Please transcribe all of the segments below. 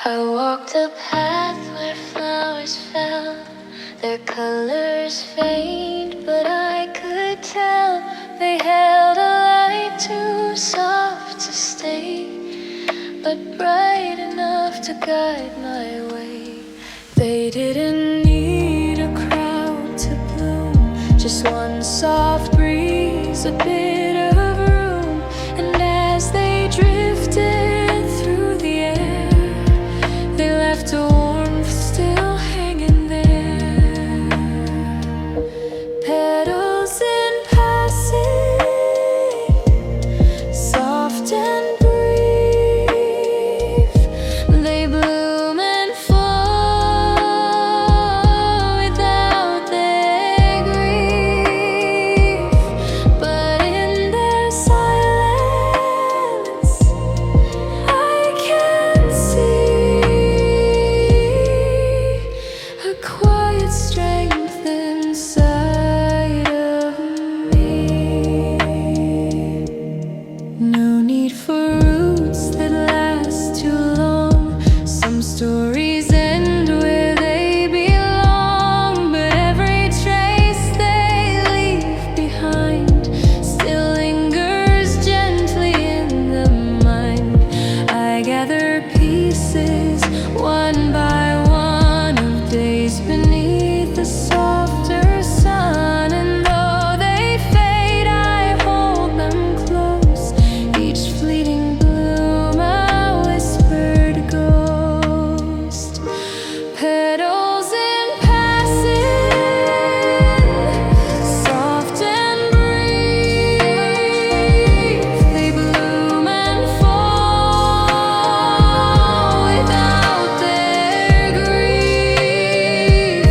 I walked a path where flowers fell, their colors faint, but I could tell they held a light too soft to stay, but bright enough to guide my way. They didn't need a crowd to bloom, just one soft breeze, a bit of room, and as they drifted through the air, they left a warmth still hanging there. Petals in passing, soft and brief, they bloom and fall without their grief. But in their silence, I can see a quiet strength inside of me. No need for roots that last too long. Some stories end where they belong, but every trace they leave behind still lingers gently in the mind. I gather pieces one by one of days beneath the softer sun, and though they fade, I hold them close. Each fleeting bloom a whispered ghost. Petals in passing, soft and brief, they bloom and fall without their grief.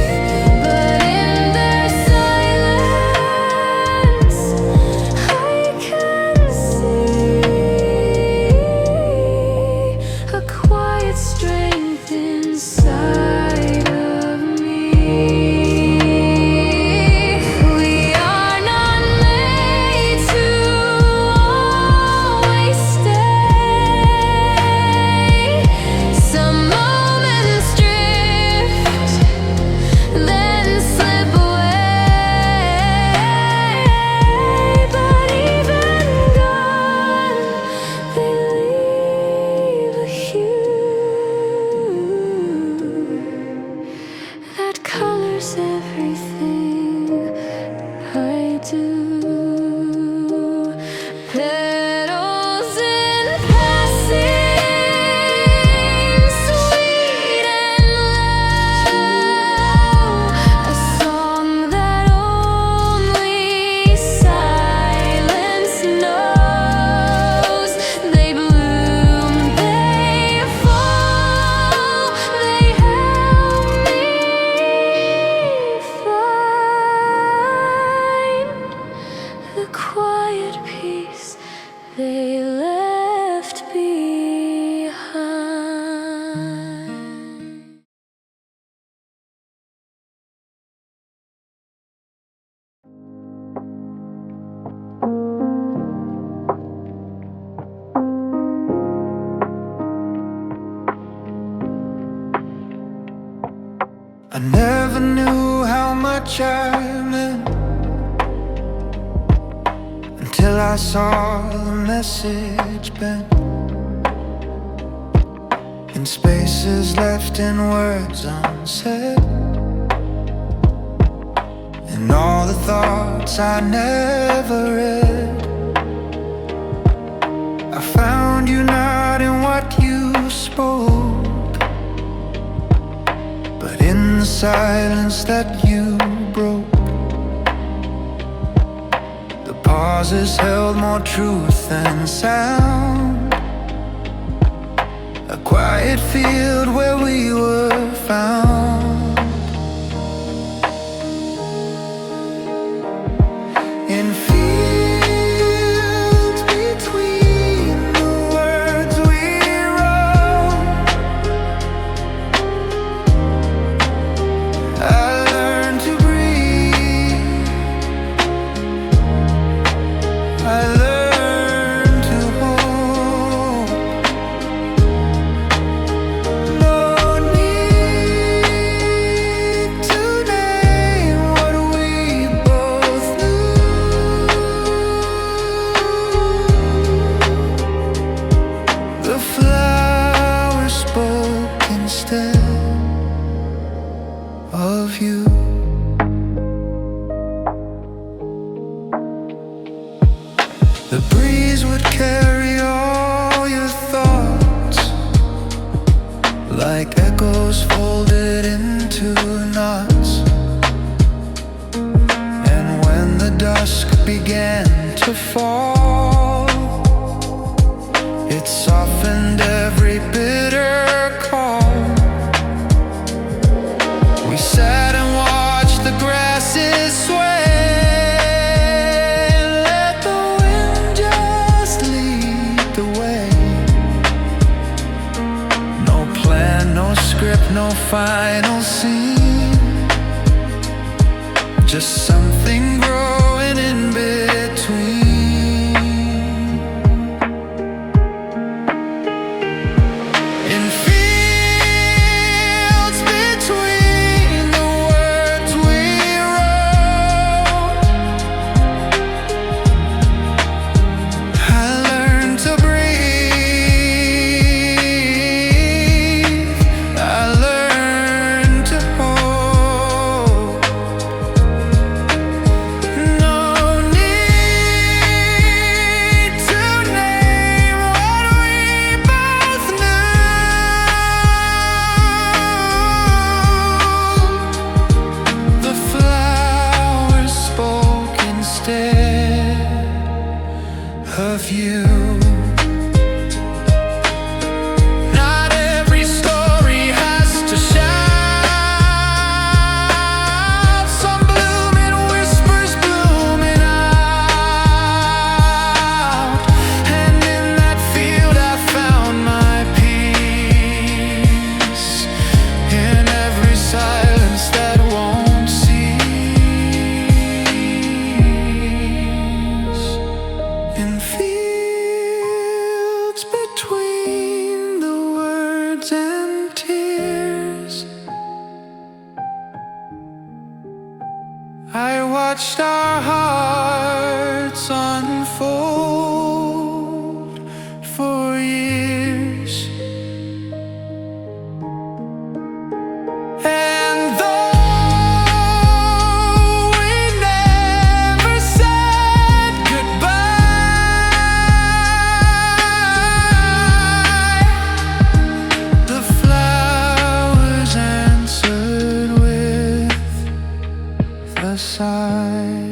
But in their silence, I can see a quiet strength inside of me. We are not made to always stay. Some moments drift, then slip away. But even gone, they leave a hue that colors everything I do. Petals in passing, sweet and low, a song that only silence knows. They bloom, they fall, they help me find the quiet peace they left behind. I never knew how much I meant until I saw the message bent in spaces left in words unsaid, and all the thoughts I never read. I found you not in what you spoke, but in the silence that you broke. The pauses held more truth than sound, a quiet field where we were found. In fields between the words we wrote, I learned to breathe, I learned to hope. like echoes folded into knots. And when the dusk began to fall, it softened every bitter call. We sat and watched the grasses sway, let the wind just lead the way. No plan, no script, no final scene, just something growing in between. In fields between the words we wrote, I learned to breathe, I learned to hope. No need to name what we both knew. The flowers spoke instead of you. Not every story has to shout. Some bloom in whispers, blooming out. And in that field I found my peace, in every silence that won't cease. In fields between the words and tears, I watched our hearts unfold for years. And though we never said goodbye, the flowers answered with a sigh.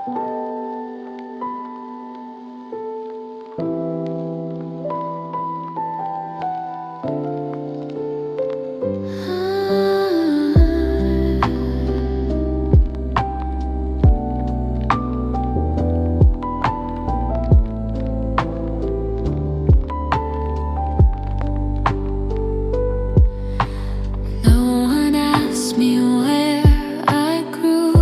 No one asked me where I grew.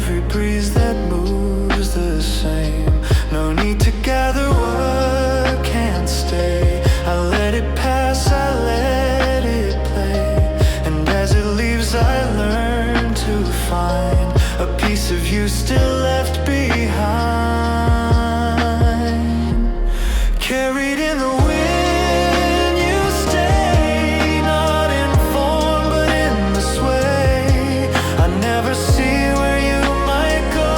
every breeze that moves the same. No need to gather what can't stay. I let it pass, I let it play. And as it leaves I learn to find a piece of you still left behind. Carried in the wind, you stay, not in form but in the sway. I never see where you might go,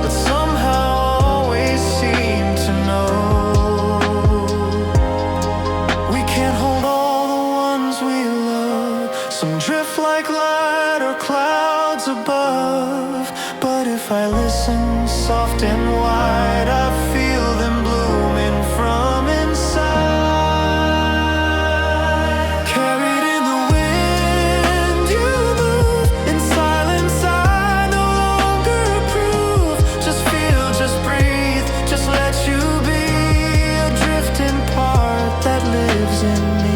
but somehow always seem to know. We can't hold all the ones we love. Some drift like light or clouds above, but if I listen soft and wide, I feel them blooming from inside. Carried in the wind, you move. In silence I no longer approve. Just feel, just breathe, just let you be a drifting part that lives in me.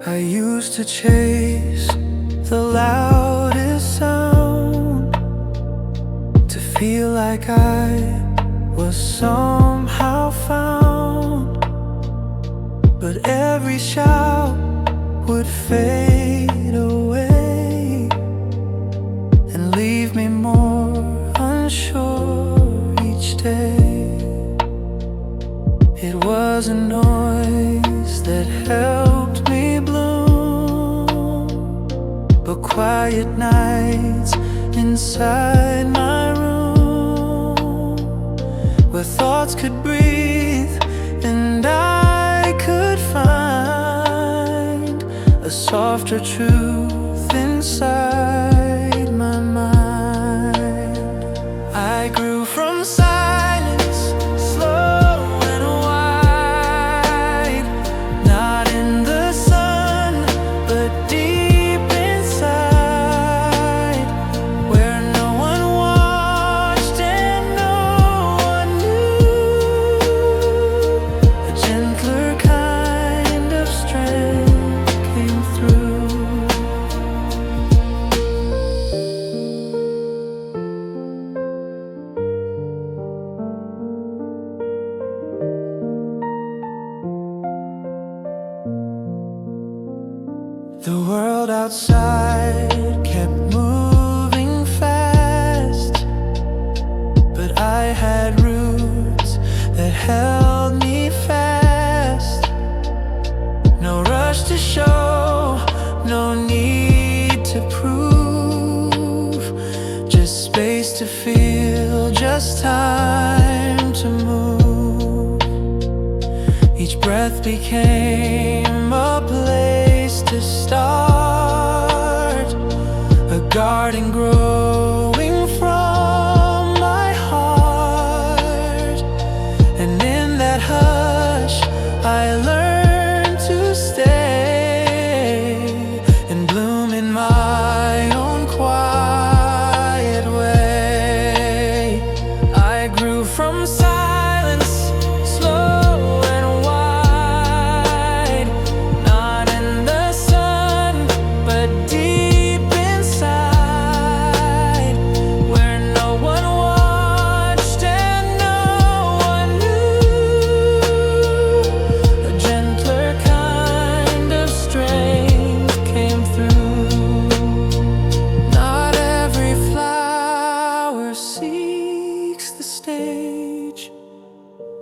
I used to chase the loudest sound, to feel like I was somehow found. But every shout would fade away and leave me more unsure each day. It was a noise that helped me bloom, but quiet nights inside my room, where thoughts could breathe and I could find a softer truth inside my mind. I grew from silence, slow and wide, not in the sun, but deep inside, where no one watched and no one knew. A gentler kind of strength came through. The world outside kept moving fast, but I had roots that held me fast. No rush to show, no need to prove, just space to feel, just time to move. Each breath became a place to start, a garden growing from my heart. And in that hush I learned to stay and bloom in my own quiet way. I grew from silence, slow and wide, not in the sun, but deep inside, where no one watched and no one knew. A gentler kind of strength came through. Not every flower seeks the stage.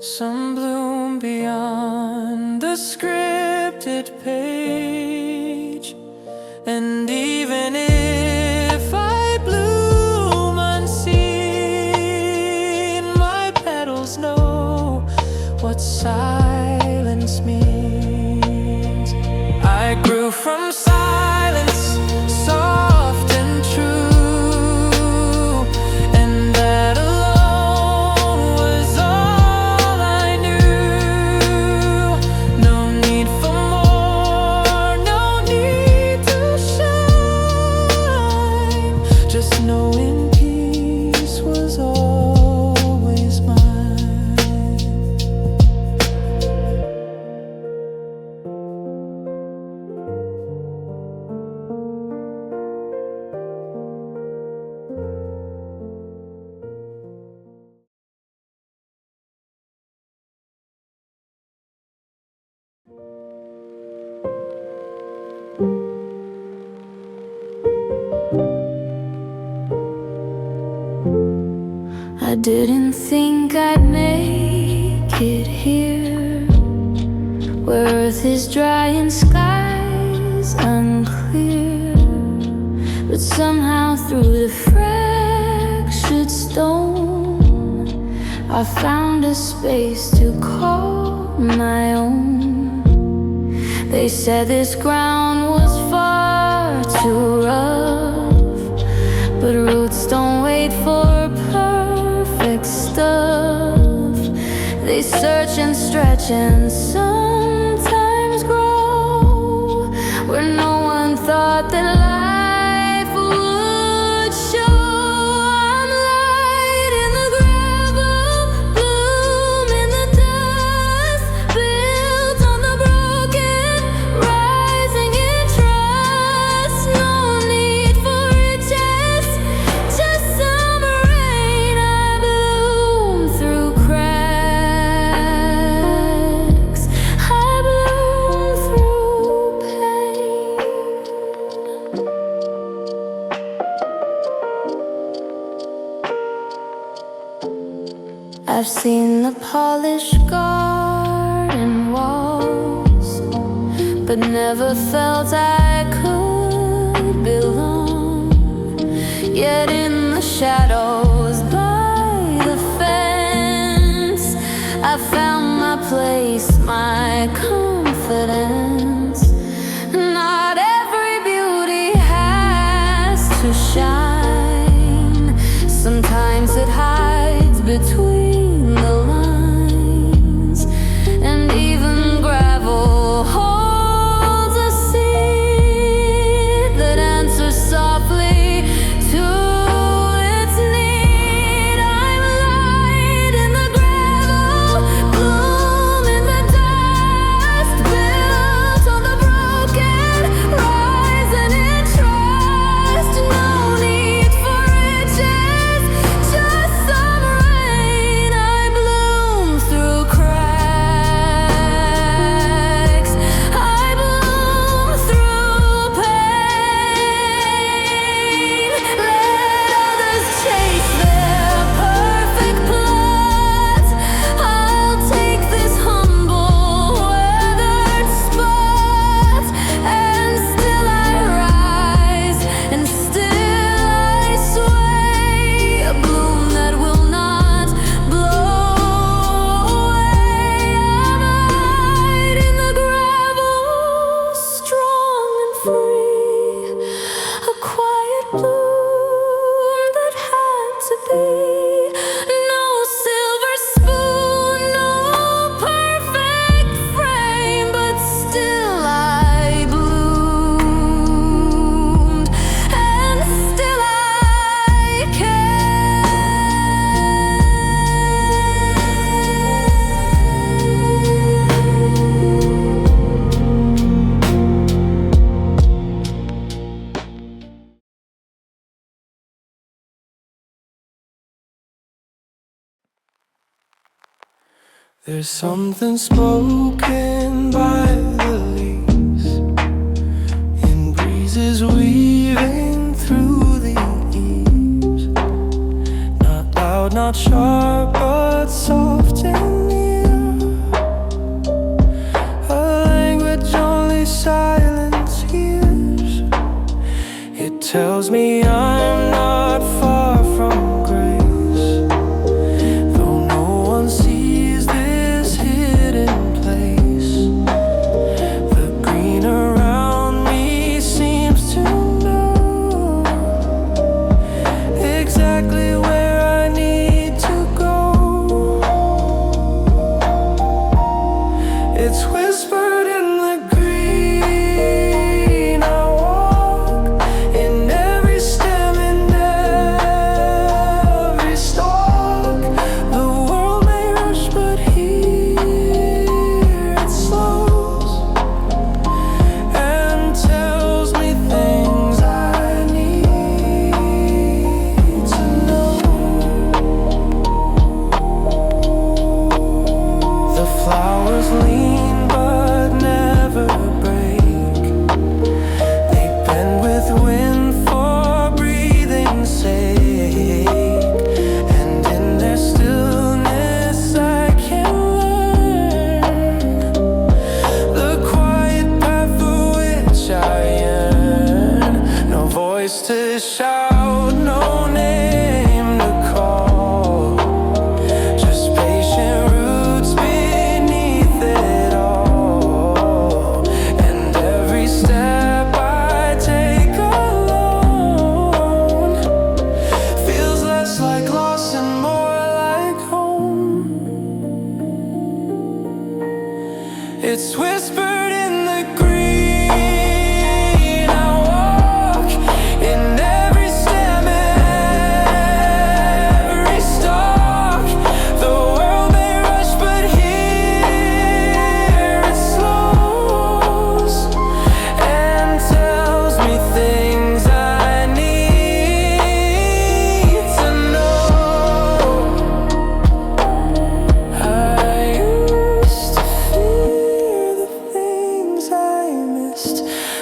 Some bloom beyond the scripted page. And even if I bloom unseen, my petals know what silence means. grew from silence, soft and true, and that alone was all I knew. No need for more, no need to shine, just knowing peace was always mine. I didn't think I'd make it here, where earth is dry and skies unclear. But somehow through the fractured stone, I found a space to call my own. They said this ground was far too rough, but roots don't wait for perfect stuff. They search and stretch and sometimes grow where no one thought that life would show. I'm light in the gravel, bloom in the dust, built on the broken, rising in trust. No need for riches, just some rain. I bloom through cracks, I bloom through pain. I've seen the polished garden walls, but never felt I could belong. Yet in the shadows by the fence, I found my place, my confidence. Not every beauty has to shine. Sometimes it hides between the lines, and even gravel holds a seed that answers softly to its need. I'm light in the gravel, bloom in the dust, built on the broken, rising in trust. No need for riches, just some rain. I bloom through cracks, I bloom through pain. Let others chase their perfect plots, I'll take this humble weathered spot. And still I rise, and still I sway, a bloom that will not blow away. I'm light in the gravel, strong and free, a quiet bloom that had to be. No silver spoon, no perfect frame, but still I bloomed, and still I There's something spoken by the leaves, in breezes weaving through the eaves. Not loud, not sharp, but soft and near. A language only silence hears. It tells me I'm not far from grace, though no one sees this hidden place. The green around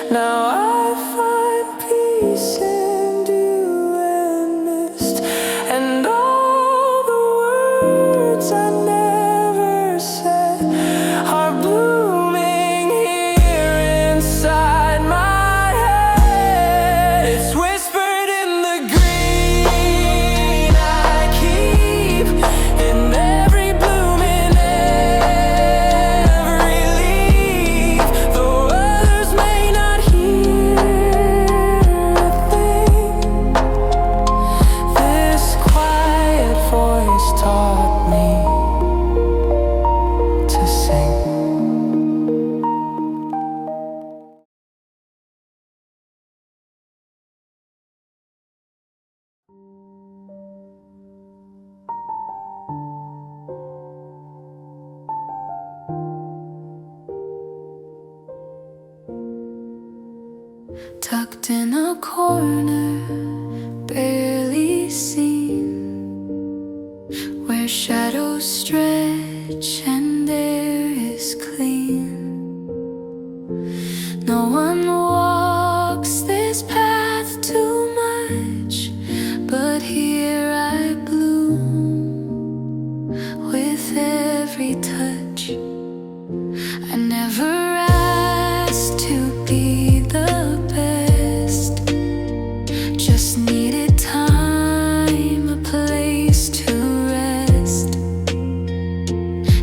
Now I find peace in dew and mist, and all the words I never said are blooming here inside my head. It's whispered in the green I keep, in every bloom, in every leaf. Though others may not hear a thing, this quiet voice taught me to sing. Tucked in a corner, barely seen, where shadows stretch and air is clean. No one walks this path too much, but here I bloom with every touch. I never asked to be the best, just needed time, a place to rest.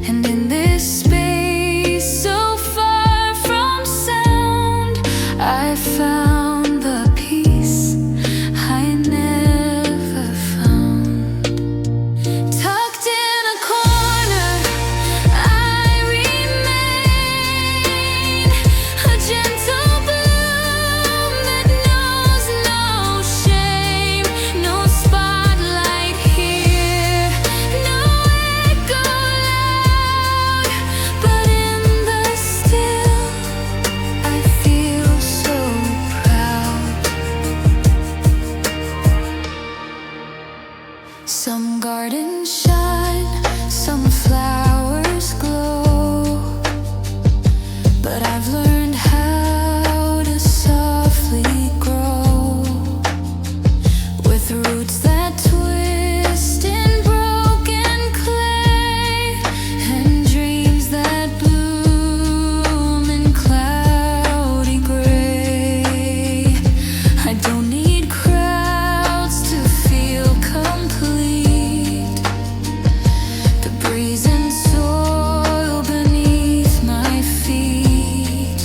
And in this space so far from sound, I found the peace I never found. Tucked in a corner, I remain, a gentle bloom that knows no shame, no spotlight here, no echo loud, but in the still, I feel so proud. Some gardens shine, some flowers glow, but I've learned how to softly grow, with roots that twist in broken clay, and dreams that bloom in cloudy gray. I don't need crowds to feel complete. The breeze and soil beneath my feet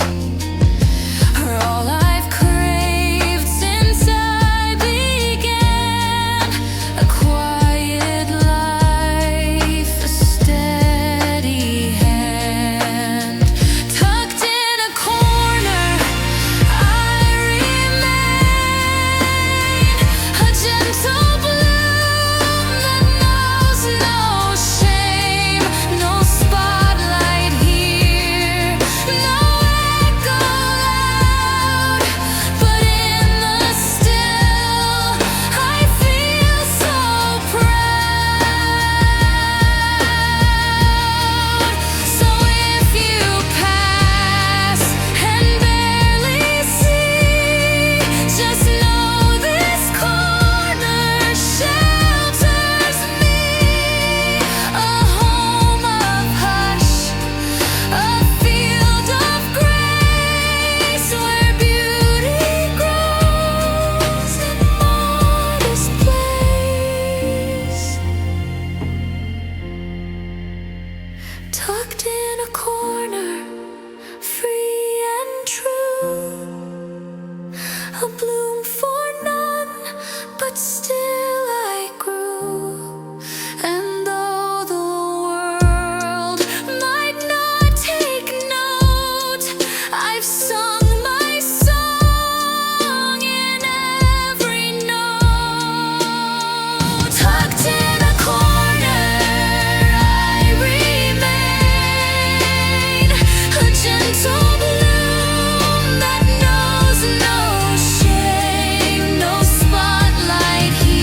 are all I've craved since I began. A quiet life, a steady hand. Tucked in a corner, I remain, a gentle bloom that knows no shame, no spotlight here, no echo loud, but in the still, I feel so proud. So if you pass and barely see, just know this corner shelters me, a home of hush, a field of grace, where beauty grows in modest place. Tucked in a corner, free and true, a bloom for none, but still I grew. And though the world might not take note, I've sung my song in every note. Tucked in a corner, I remain, a gentle bloom that knows no shame, no spotlight here.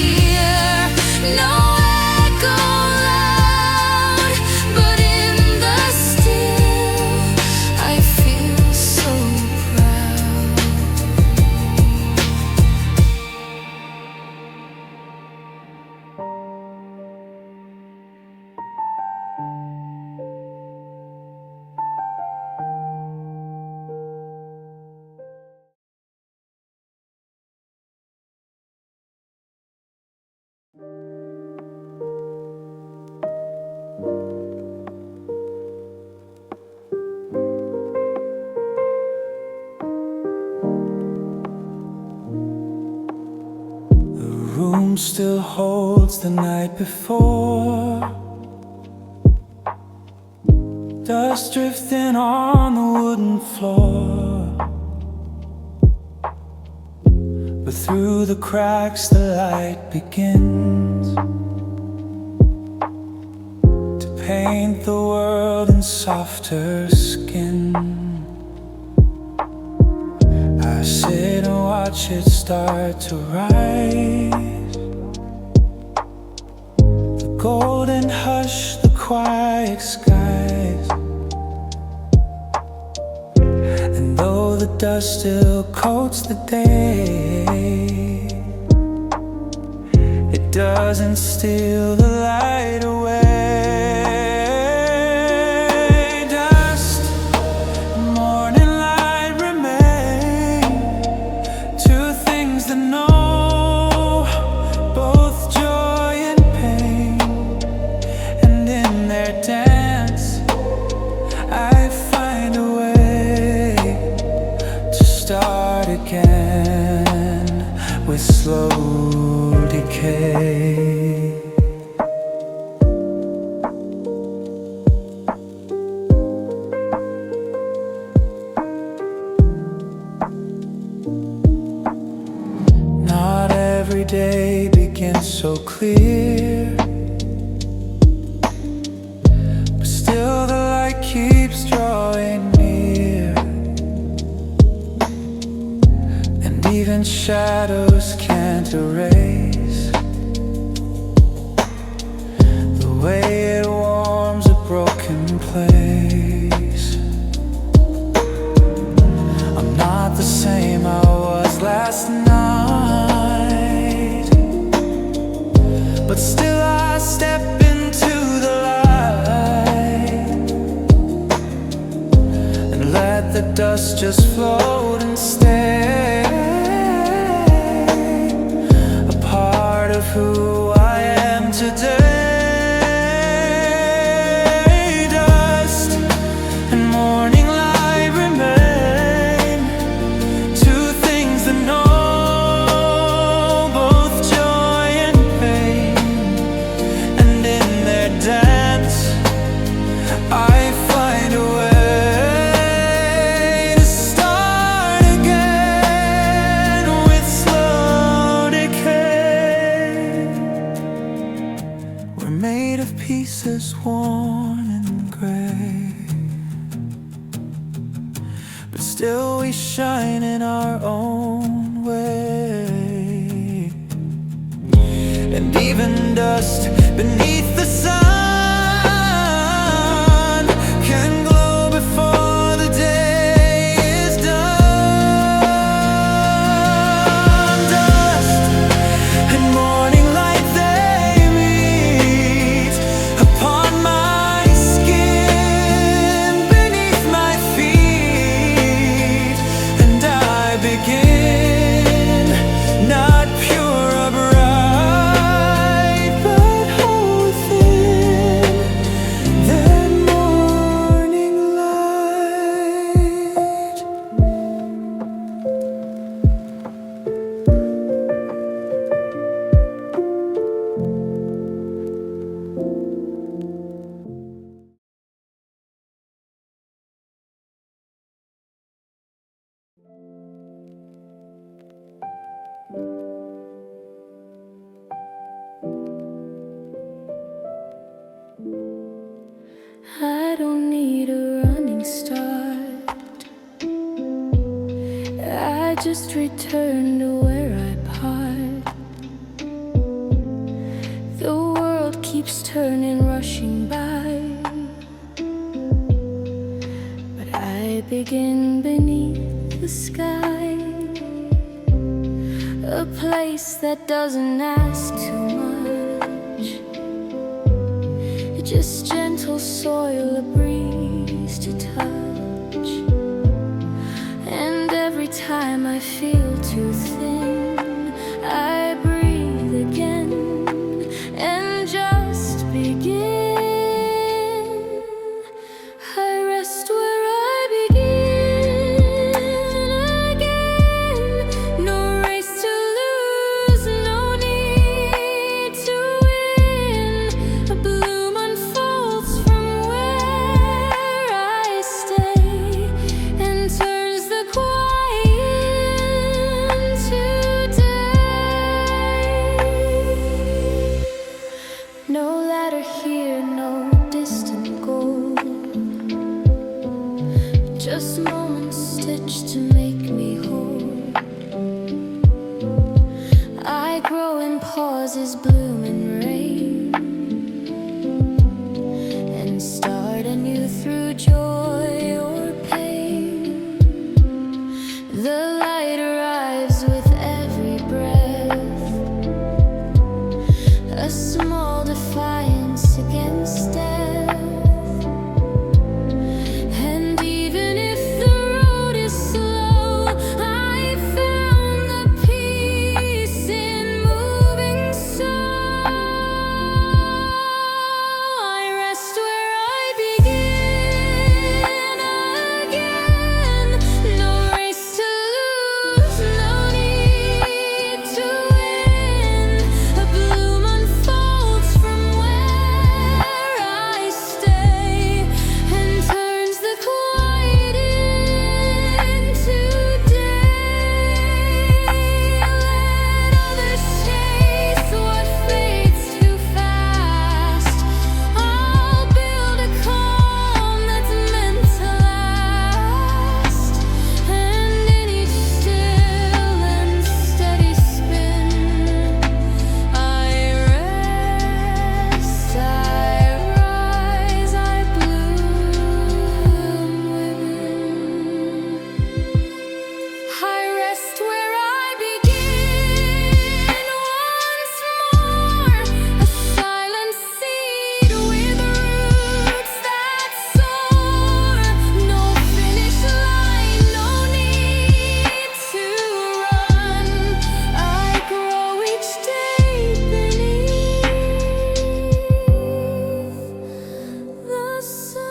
room still holds the night before. Dust drifting on the wooden floor, but through the cracks the light begins to paint the world in softer skin. I sit and watch it start to rise, the golden hush, the quiet skies. And though the dust still coats the day, it doesn't steal the light away. Dust and morning light remain, two things that know both joy and pain. And in their dance I find a way to start again with slow decay. Not every day begins so clear, but still the light keeps drawing near. And even shadows can't erase the way it warms a broken place. I'm not the same I was last night, but still I step into the light and let the dust just float and stay a part of who I am today. Dust and morning light remain, two things that know both joy and pain. And in their dance I find a way to start again with slow decay. We're made of pieces worn and gray, but still we shine in our own way. And even dust beneath the sun can glow before the day is done. Dust and morning light, they meet upon my skin, beneath my feet. And I begin, not pure or bright, but whole within that morning light. I don't need a running start, I just return to where I part. The world keeps turning, rushing by, but I begin beneath the sky, a place that doesn't ask too much, just gentle soil, a breeze to touch. And every time I feel too thin, I breathe again and just begin. I rest where I begin again. No race to lose, no need to make me whole. I grow in pauses, bloom in rain, and start anew through joy or pain. The light arrives with every breath, a small defiance against death. And even if the road is slow, I found the peace in moving slow. I rest where I begin again. No race to lose, no need to win. A bloom unfolds from where I stay and turns the quiet into day. Let others chase what fades too fast. I'll build a calm that's meant to last, and in each still and steady spin, I rest, I rise, I bloom within. I rest where I begin once more, a silent seed with roots that soar. No finish line, no need to run. I grow each day beneath the sun.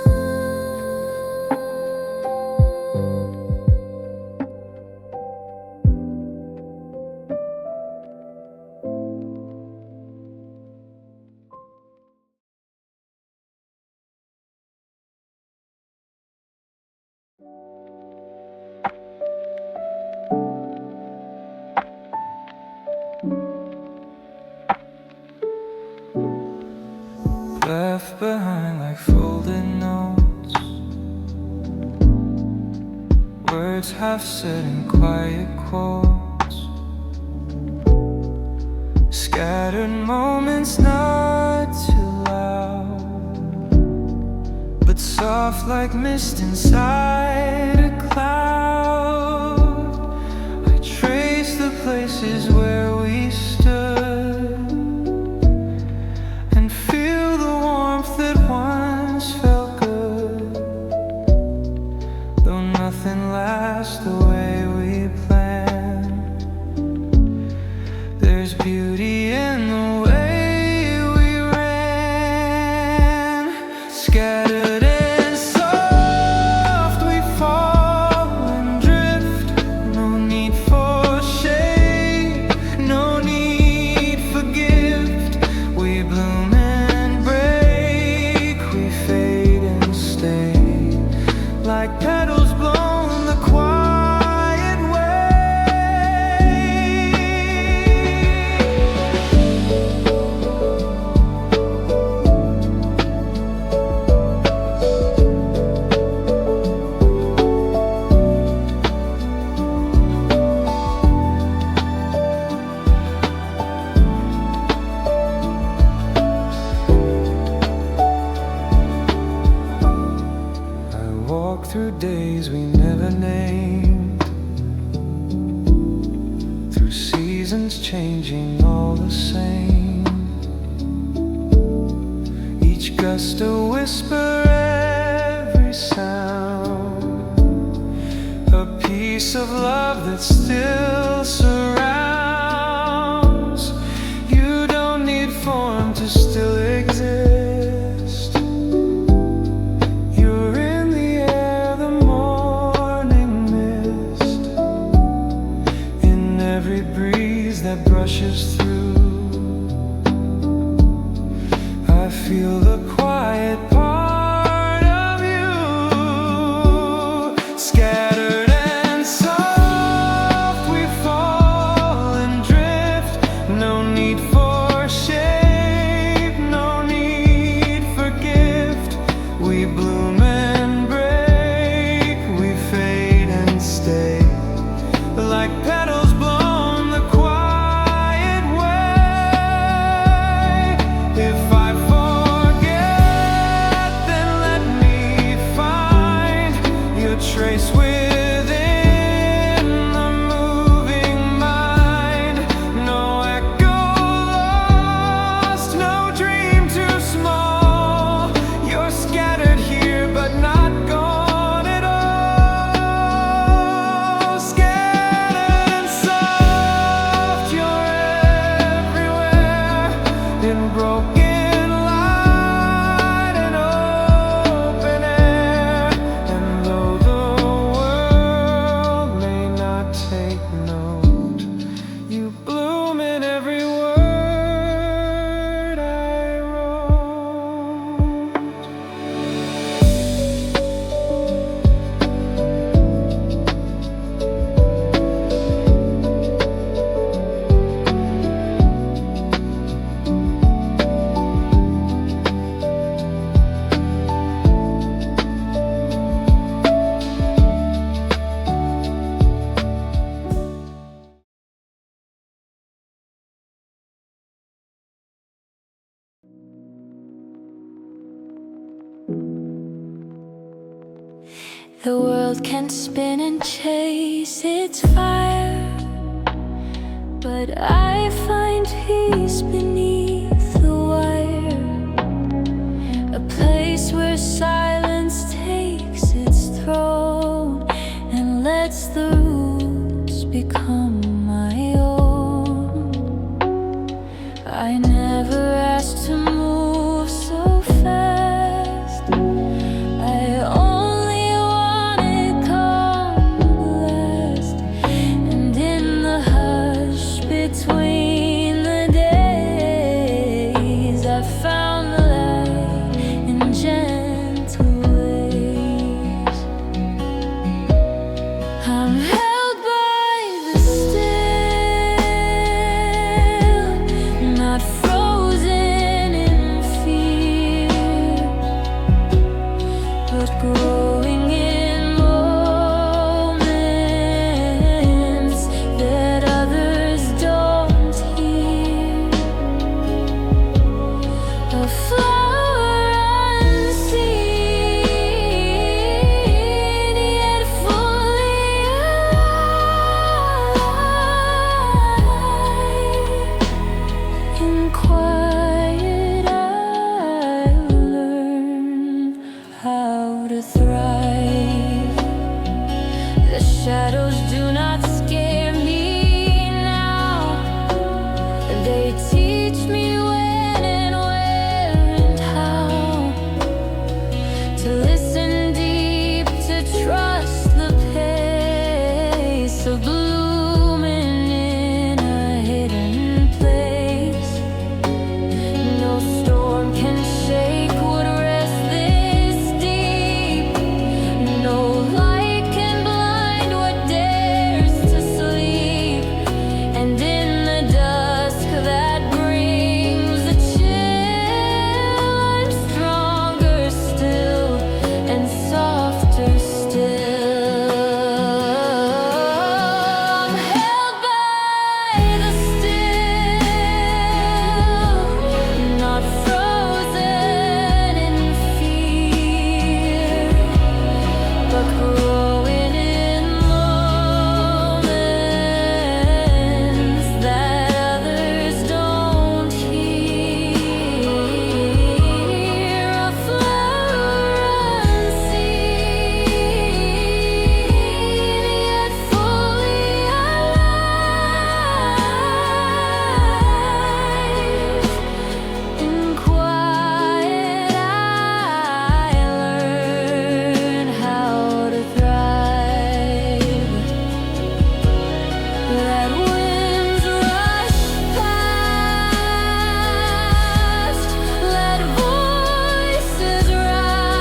Left behind like folded notes, words half said in quiet quotes, scattered moments not too loud, but soft like mist inside a cloud. I trace the places where we stood and feel the warmth that once felt good, though nothing lasts the way we planned. There's beauty in the way we ran, scattered and soft we fall and drift. No need for shade, no need for gift. We bloom and break, we fade and stay, like petals blown the quiet way. I walk through days we never named, through seasons changing all the same. Each gust a whisper, every sound, a piece of love that still surrounds. You don't need form to still exist. You're in the air, the morning mist, in every breeze that brushes through. I feel the quiet part of you, scattered and soft we fall The world can spin and chase its fire, but I find peace beneath the wire. A place where silence takes its throne and lets the roots become my own. I never asked to move so fast. I only wanted calm at last. And in the hush between the days, I found the light in gentle ways. I'm held by the still, not frozen in fear, but growing in moments that others don't hear. A flower unseen, yet fully alive. In quiet, I learn how to thrive. The shadows do not scare me now. They teach me when and where and how to listen deep, to trust the pace of blooming in a hidden place. No storm can shake what rests this deep. No light can blind what dares to sleep. And in the dusk that brings a chill, I'm stronger still and softer still. I'm held by the still, not frozen in fear, but growing in moments that others don't hear. A flower unseen, yet fully alive. In quiet, I learn how to thrive. Let winds rush past, let voices rise.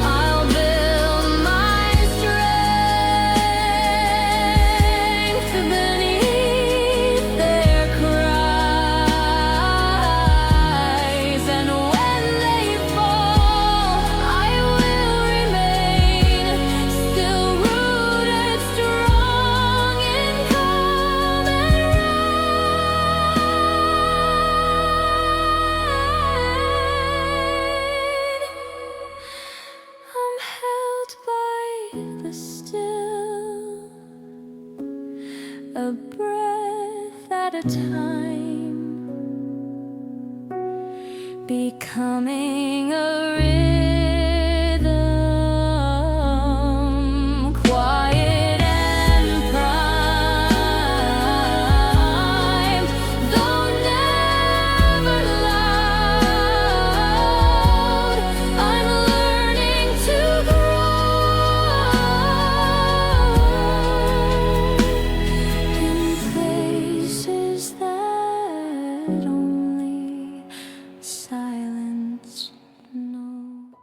I'll build my strength beneath their cries. And when they fall, I will remain still rooted strong in calm and ride. I'm held by the still, a breath at a time, becoming a rhythm, quiet and prime. Though never loud, I'm learning to grow in places that only silence knows.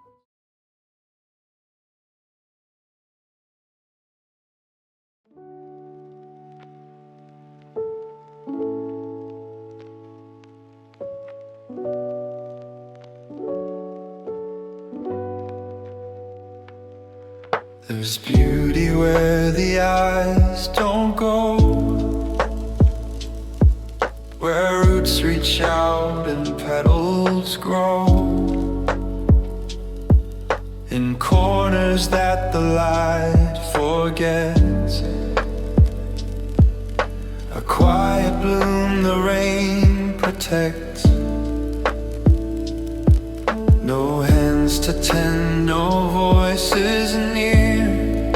There's beauty where the eyes don't go, where roots reach out and petals grow. in corners that the light forgets. A quiet bloom the rain protects. No hands to tend, no voices near,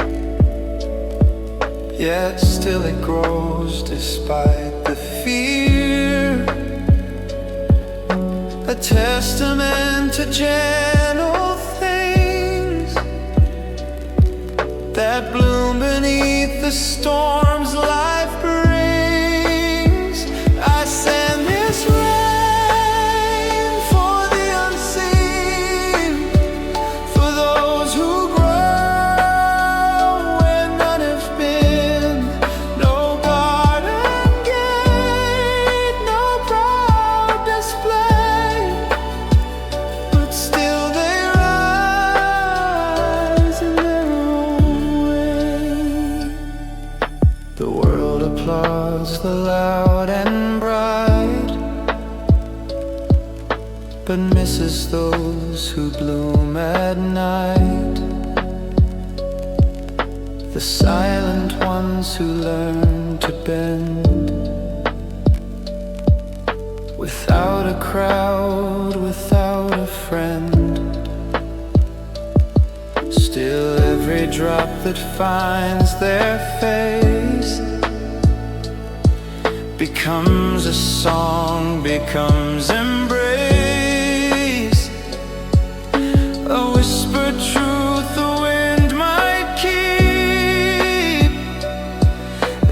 yet still it grows despite the fear. A testament to gentle things that bloom beneath the storms life brings. I send this rain for the unseen, for those who grow where none have been. No garden gate, no proud display, but still they rise in their own way. The world applauds the loud and bright, but misses those who bloom at night. The silent ones who learn to bend without a crowd, without a friend. Still every drop that finds their face becomes a song, becomes embrace. A whispered truth the wind might keep,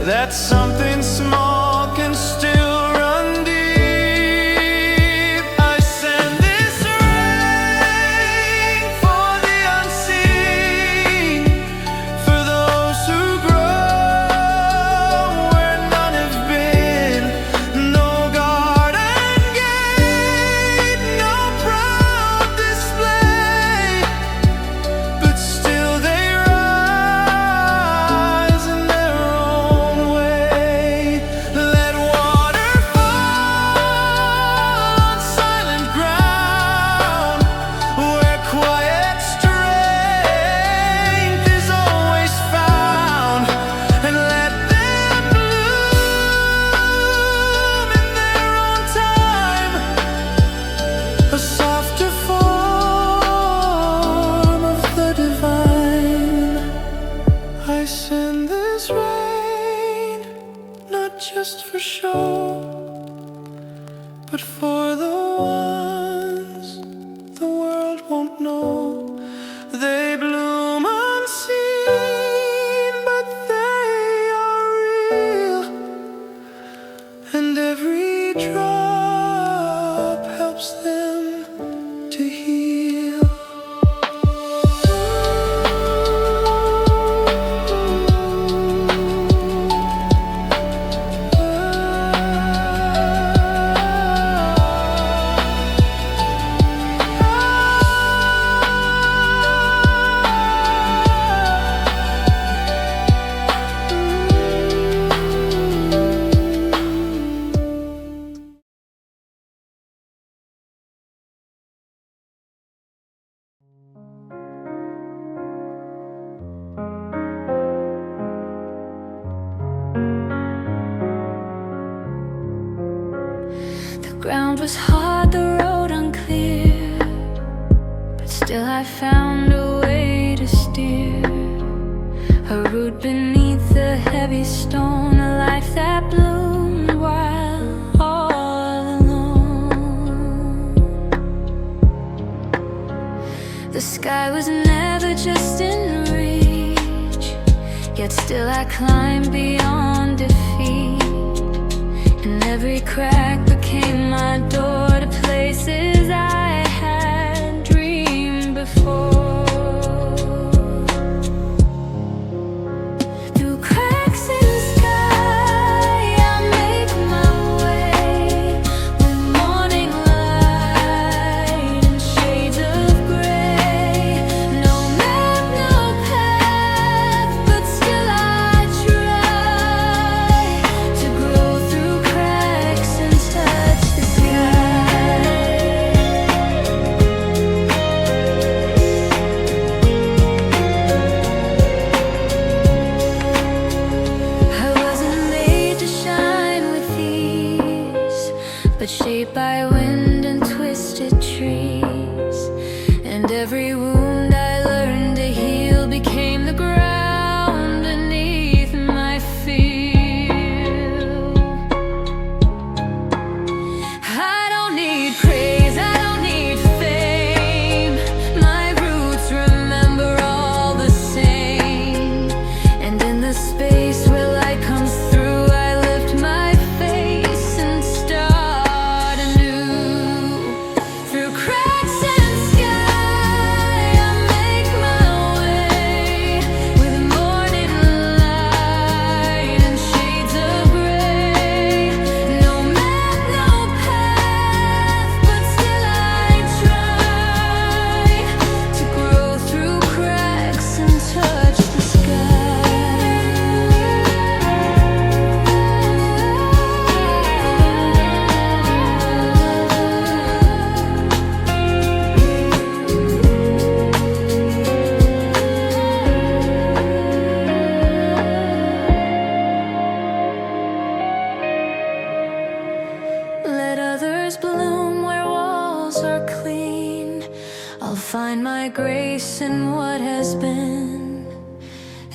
that something small can still run deep. I send this rain for the unseen, for those who grow where none have been. No garden gate, no proud display, but still they rise in their own way. Let water fall on silent ground, where quiet strength is always found, and let them bloom in their own time, a softer form of the divine. I send this rain, not just for show, but for the ones the world won't know. They bloom unseen, but they are real, and every drop helps them to heal. The ground was hard, the road unclear, but still I found a way to steer. A root beneath the heavy stone, a life that bloomed while all alone. The sky was never just in reach, yet still I climbed beyond defeat. And every crack became my door to places I had dreamed before. Through cracks in the sky, I make my way, with morning light and shades of gray. No map, no path, but still I try to grow through cracks and touch the sky.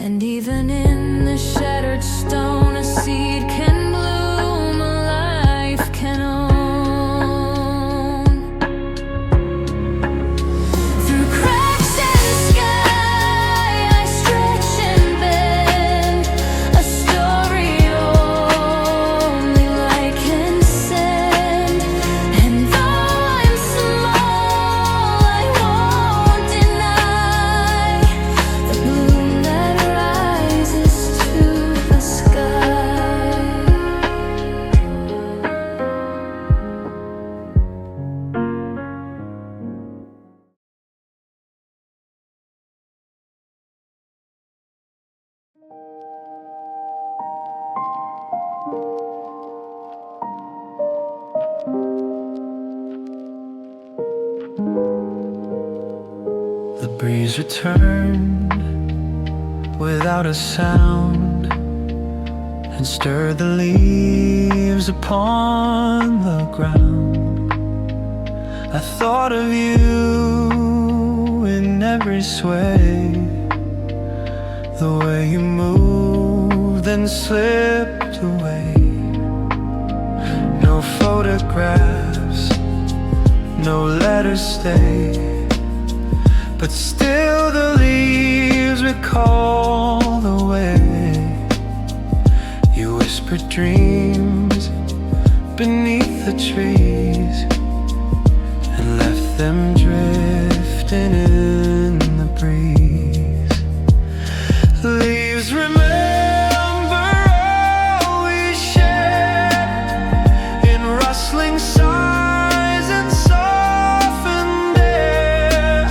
And even in the shattered stone, a seed can bloom, a life can own. Through cracks in sky, I stretch and bend, a story only light can send. And though I'm small, I won't deny the bloom that rises to the sky. The breeze returned without a sound and stirred the leaves upon the ground. I thought of you in every sway, the way you moved and slipped away. No photographs, no letters stay, but still the leaves recall the way you whispered dreams beneath the trees and left them drifting in the breeze. Leaves remember all we shared in rustling sighs and softened air.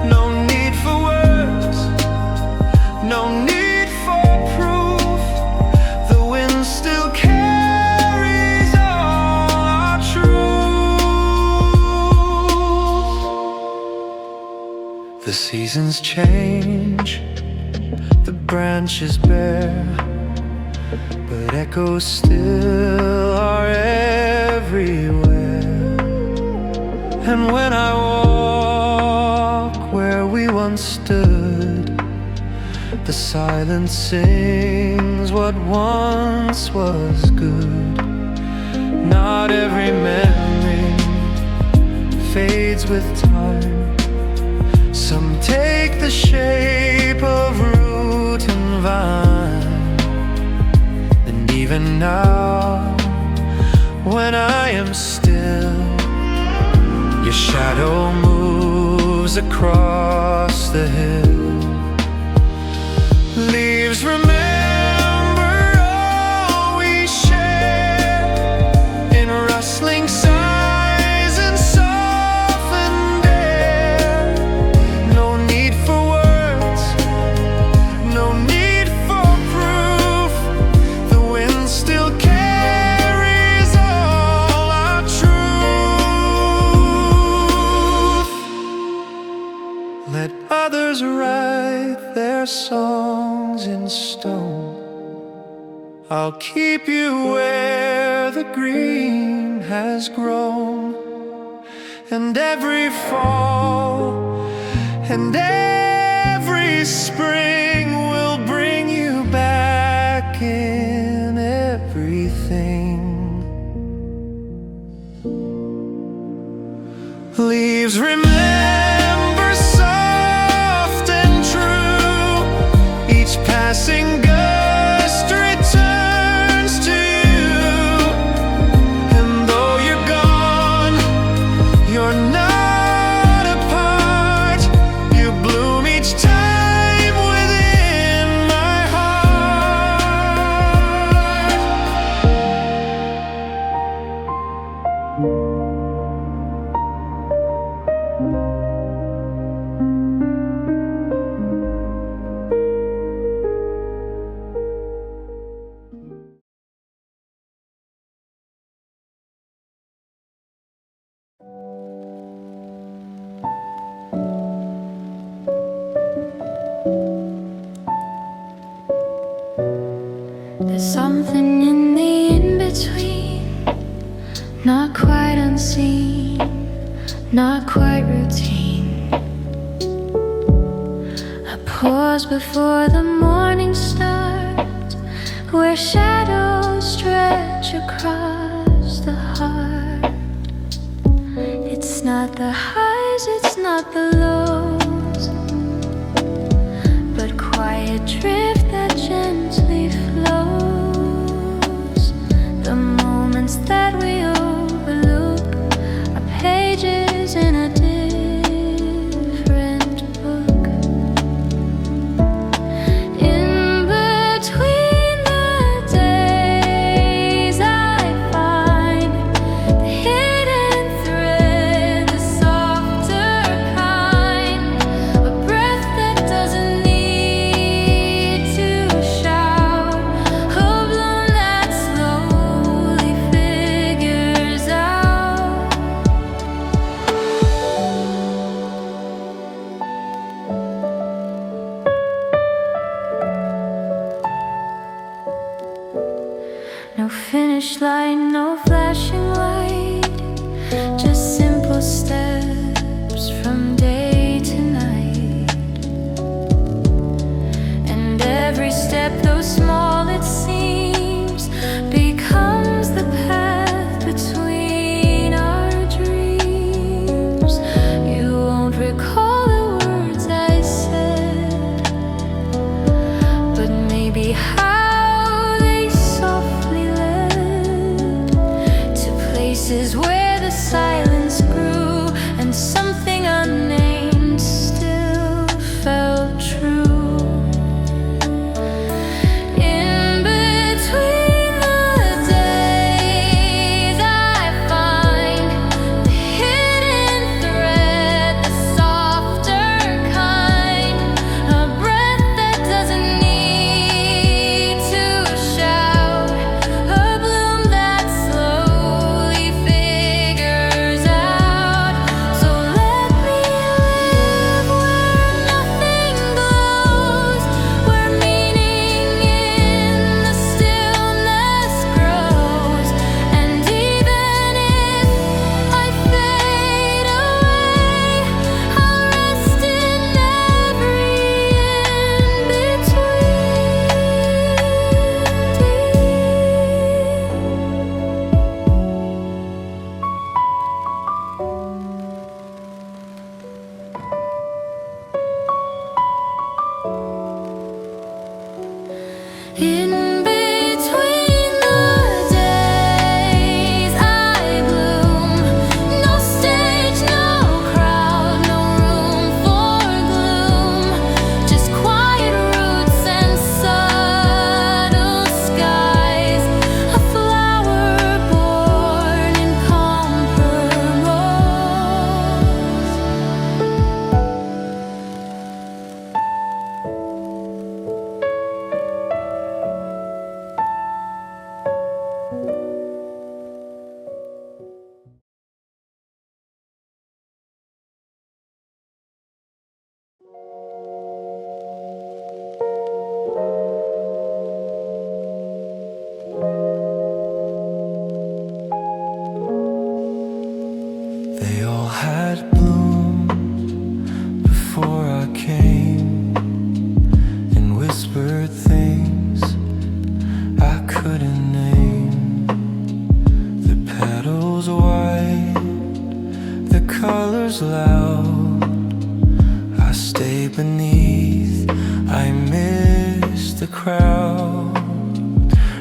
No need for words, no need for proof. The wind still carries all our truth. The seasons change, the branches bare, but echoes still are everywhere. And when I walk where we once stood, the silence sings what once was good. Not every memory fades with time. Some take the shape of root and vine. And even now, when I am still, your shadow moves across the hill. Leaves remember all we shared in rustling sighs and softened air. No need for words, no need for proof. The wind still carries all our truth. Let others write their songs in stone. I'll keep you where the green has grown. And every fall and every spring will bring you back in everything. Leaves remember soft and true. Each passing gust returns to you. And though you're gone, you're not apart. You bloom each time within my heart. There's something in the in-between, not quite unseen, not quite routine. A Pause before the morning starts, where shadows stretch across the heart. It's not the highs, it's not the lows, but quiet drift that gently flows. The moments that we overlook are pages in a different book. In between the days, I find the hidden thread, the softer kind, a breath that doesn't need to shout, a bloom that slowly figures out. No finish line, no flashing light, just simple steps from day to night. And every step, though small it seems, becomes the path between our dreams. You won't recall the words I said, but maybe how they softly led to places where the silence grew and something unnamed still felt true. In between the days, I find the hidden thread, the softer kind, a breath that doesn't need to shout, a bloom that slowly figures out. So let me live where nothing glows, where meaning in the stillness grows. And even if I fade away, I'll rest in every in-between. In between the days, I bloom. No stage, no crowd, no room for gloom. Just quiet roots and subtle skies. A flower born in compromise. They all had blooms before I came, and whispered things I couldn't name. The petals white, the colors loud. I stay beneath, I miss the crowd.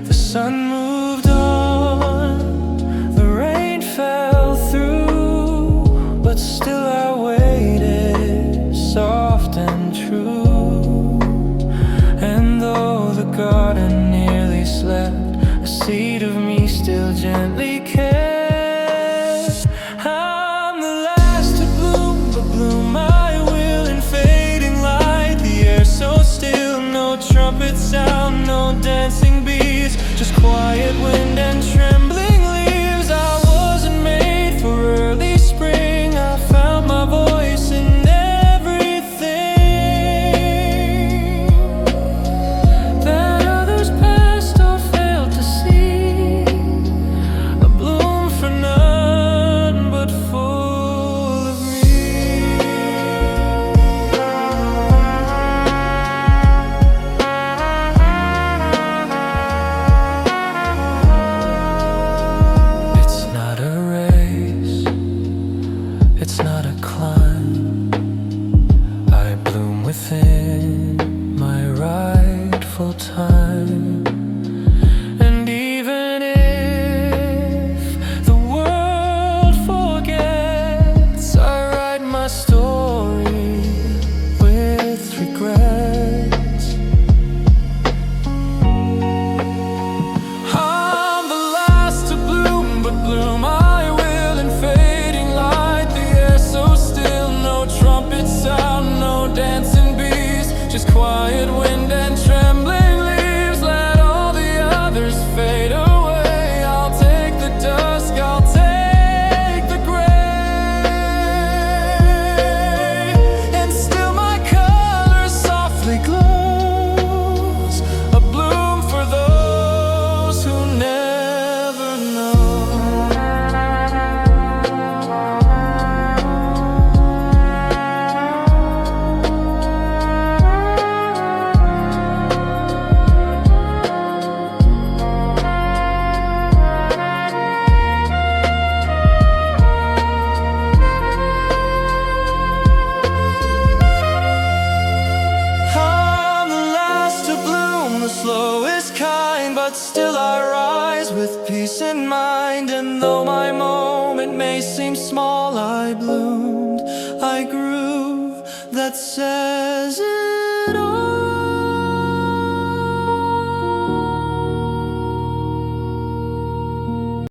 The sun moved on, the rain fell through, but still I waited, soft and true. And though the garden nearly slept, a seed of me still gently cared. I'm the last to bloom, but bloom I will in fading light. The air so still, no trumpet sound, no dancing beats, just quiet wind and trembling leaves. I wasn't made for early spring, I found my voice in everything that others passed or failed to see. A bloom for none, but full of me. time. And even if the world forgets, I write my story with regrets. I'm the last to bloom, but bloom I will in fading light. The air so still, no trumpet sound, no dancing bees, just quiet wind and trembling leaves. Let all the others fade away. I'll take the dusk, I'll take the gray, and still my color softly glows, a bloom for those who never know. I'm the last to bloom, the slowest kind, but still I rise with peace in mind. And though my moment may seem small, I bloomed, I grew, that says it